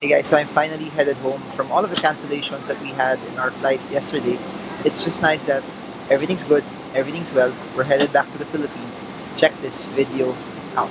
Hey guys, so I'm finally headed home from all of the cancellations that we had in our flight yesterday. It's just nice that everything's good, everything's well. We're headed back to the Philippines. Check this video out.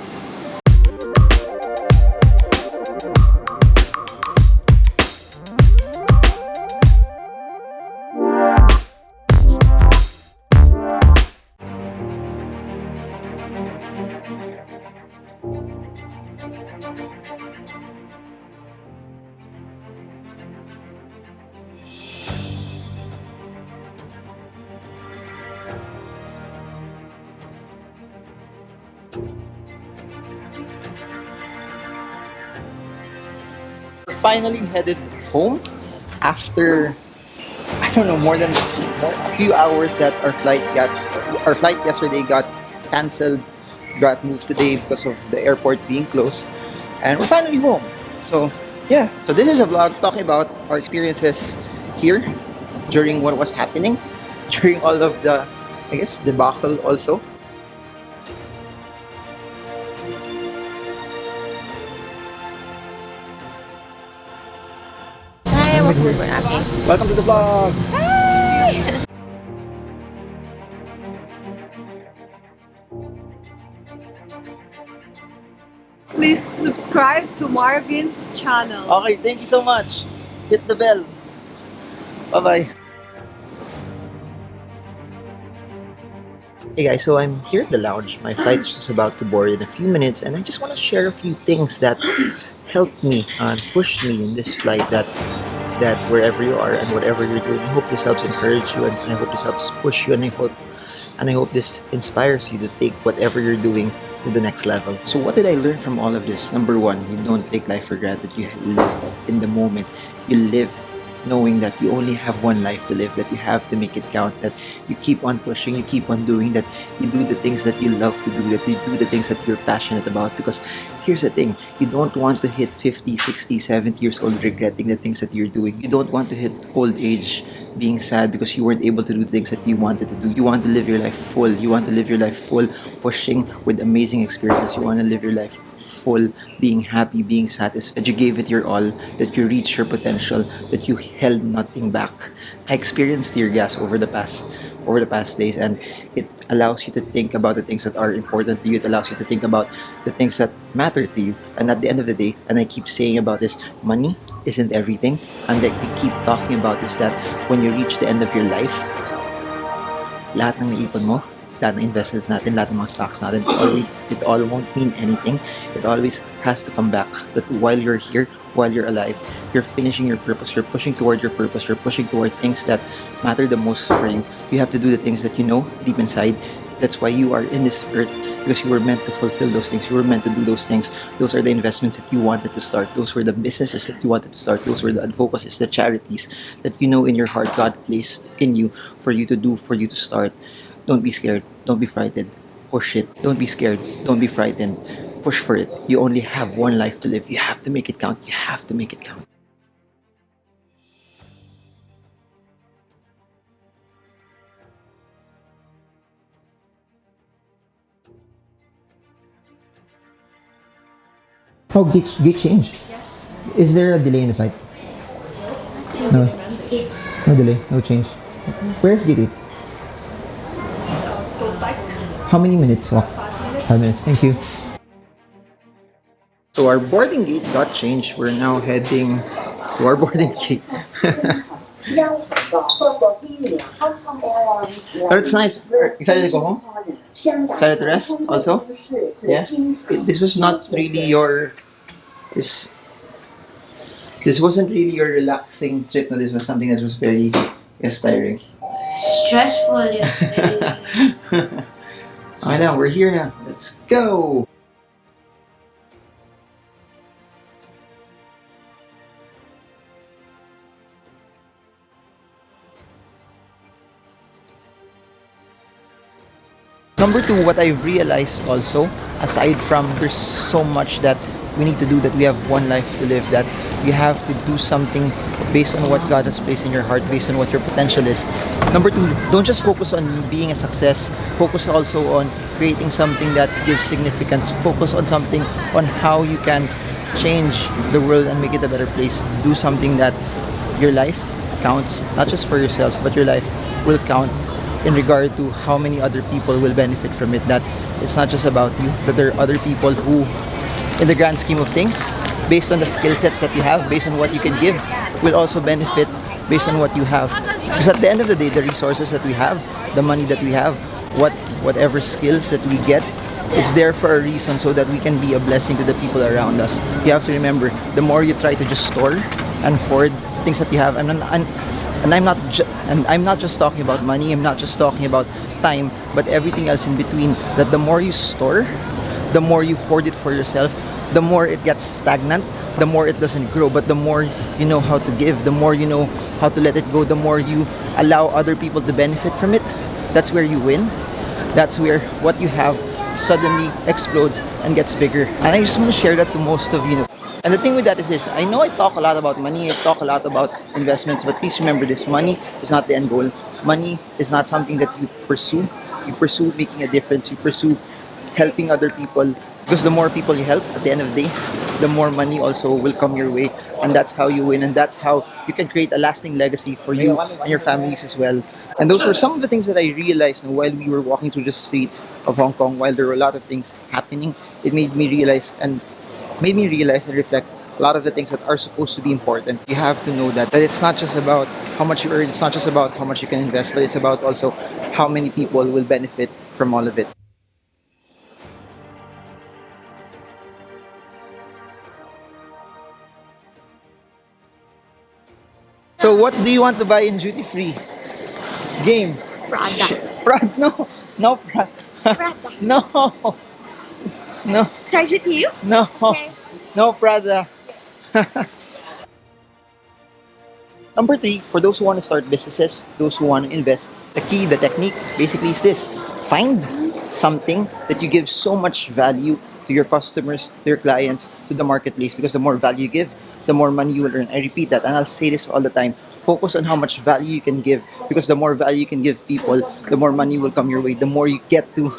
We're finally headed home after I don't know more a few hours that our flight yesterday got canceled, got moved today because of the airport being closed, and we're finally home. So yeah, so this is a vlog talking about our experiences here during what was happening during all of the I guess debacle also. Hi, welcome to Abby. Welcome to the vlog. Please subscribe to Marvin's channel. Okay, thank you so much. Hit the bell. Bye bye. Hey guys, so I'm here at the lounge. My flight's just about to board in a few minutes, and I just want to share a few things that helped me and pushed me in this flight. That wherever you are and whatever you're doing, I hope this helps encourage you, and I hope this helps push you, and I hope this inspires you to take whatever you're doing to the next level. So what did I learn from all of this? Number one, you don't take life for granted. You live in the moment. You live knowing that you only have one life to live, that you have to make it count, that you keep on pushing, you keep on doing, that you do the things that you love to do, that you do the things that you're passionate about. Because here's the thing, you don't want to hit 50, 60, 70 years old regretting the things that you're doing. You don't want to hit old age being sad because you weren't able to do the things that you wanted to do. You want to live your life full. You want to live your life full, pushing with amazing experiences. You want to live your life full, being happy, being satisfied, that you gave it your all, that you reached your potential, that you held nothing back. I experienced tear gas over the past days, and it allows you to think about the things that are important to you. It allows you to think about the things that matter to you. And at the end of the day, and I keep saying about this, money isn't everything. And like we keep talking about is that when you reach the end of your life, lahat ng naipon mo, lahat ng investments natin, lahat ng mga stocks natin, it all won't mean anything. It always has to come back that while you're here, while you're alive, you're finishing your purpose, you're pushing toward your purpose, you're pushing toward things that matter the most for you. You have to do the things that you know deep inside. That's why you are in this earth, because you were meant to fulfill those things. You were meant to do those things. Those are the investments that you wanted to start. Those were the businesses that you wanted to start. Those were the advocacies, the charities that you know in your heart God placed in you for you to do, for you to start. Don't be scared. Don't be frightened. Push it. Don't be scared. Don't be frightened. Push for it. You only have one life to live. You have to make it count. You have to make it count. Oh, gate change. Yes. Is there a delay in the flight? No. No delay. No change. Where's gate 8? Go back. How many minutes walk? 5 minutes. Thank you. So our boarding gate got changed. We're now heading to our boarding gate. But it's nice. Excited to go home? Excited to rest also? Yeah? This was not really your... This, this wasn't really your relaxing trip. No, this was something that was very tiring. Stressful yesterday. I know, we're here now. Let's go! Number two, what I've realized also, aside from there's so much that we need to do, that we have one life to live, that you have to do something based on what God has placed in your heart, based on what your potential is. Number two, don't just focus on being a success, focus also on creating something that gives significance, focus on something on how you can change the world and make it a better place. Do something that your life counts, not just for yourself, but your life will count in regard to how many other people will benefit from it. That it's not just about you, that there are other people who, in the grand scheme of things, based on the skill sets that you have, based on what you can give, will also benefit based on what you have. Because at the end of the day, the resources that we have, the money that we have, whatever skills that we get, it's there for a reason, so that we can be a blessing to the people around us. You have to remember, the more you try to just store and hoard things that you have, and I'm not just talking about money, I'm not just talking about time, but everything else in between, that the more you store, the more you hoard it for yourself, the more it gets stagnant, the more it doesn't grow. But the more you know how to give, the more you know how to let it go, the more you allow other people to benefit from it, that's where you win. That's where what you have suddenly explodes and gets bigger. And I just want to share that to most of you. And the thing with that is this: I know I talk a lot about money, I talk a lot about investments, but please remember this: money is not the end goal. Money is not something that you pursue. You pursue making a difference, you pursue helping other people, because the more people you help, at the end of the day, the more money also will come your way, and that's how you win, and that's how you can create a lasting legacy for you and your families as well. And those were some of the things that I realized while we were walking through the streets of Hong Kong. While there were a lot of things happening, it made me realize and reflect a lot of the things that are supposed to be important. You have to know that it's not just about how much you earn, it's not just about how much you can invest, but it's about also how many people will benefit from all of it. So what do you want to buy in duty free? Game. Prada. Prad, no. No, Prad. Prada. No. No. Charge it to you? No. Okay. No, Prada. Number three, for those who want to start businesses, those who want to invest, the key, the technique basically is this: find something that you give so much value to your customers, to your clients, to the marketplace, because the more value you give, the more money you will earn. I repeat that, and I'll say this all the time: focus on how much value you can give, because the more value you can give people, the more money will come your way, the more you get to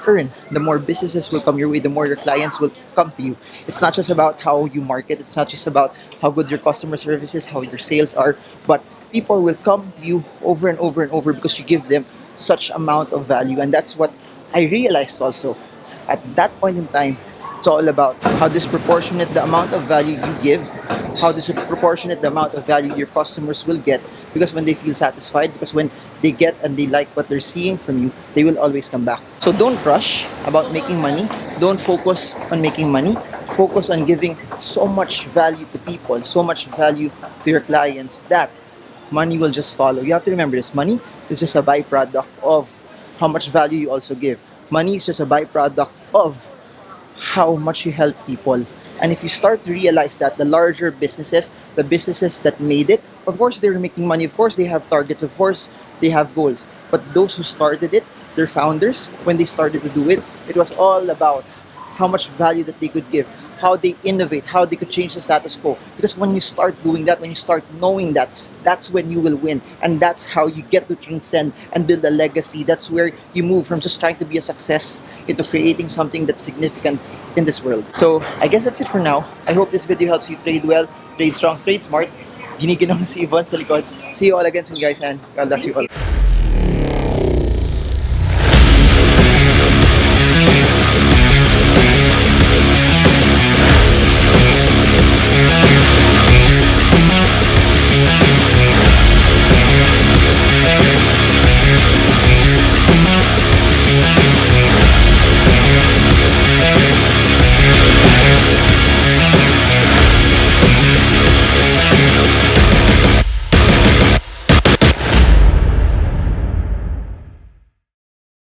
earn, the more businesses will come your way, the more your clients will come to you. It's not just about how you market, it's not just about how good your customer service is, how your sales are, but people will come to you over and over and over because you give them such amount of value. And that's what I realized also. At that point in time, it's all about how disproportionate the amount of value you give, how disproportionate the amount of value your customers will get, because when they feel satisfied, because when they get and they like what they're seeing from you, they will always come back. So don't rush about making money. Don't focus on making money. Focus on giving so much value to people, so much value to your clients, that money will just follow. You have to remember this: money is just a byproduct of how much value you also give. Money is just a byproduct of how much you help people. And if you start to realize that, the larger businesses, the businesses that made it, of course they're making money, of course they have targets, of course they have goals. But those who started it, their founders, when they started to do it, it was all about how much value that they could give, how they innovate, how they could change the status quo. Because when you start doing that, when you start knowing that, that's when you will win. And that's how you get to transcend and build a legacy. That's where you move from just trying to be a success into creating something that's significant in this world. So I guess that's it for now. I hope this video helps you trade well, trade strong, trade smart. Giniginaw na si Yvonne sa likod. See you all again soon, guys, and God bless you all.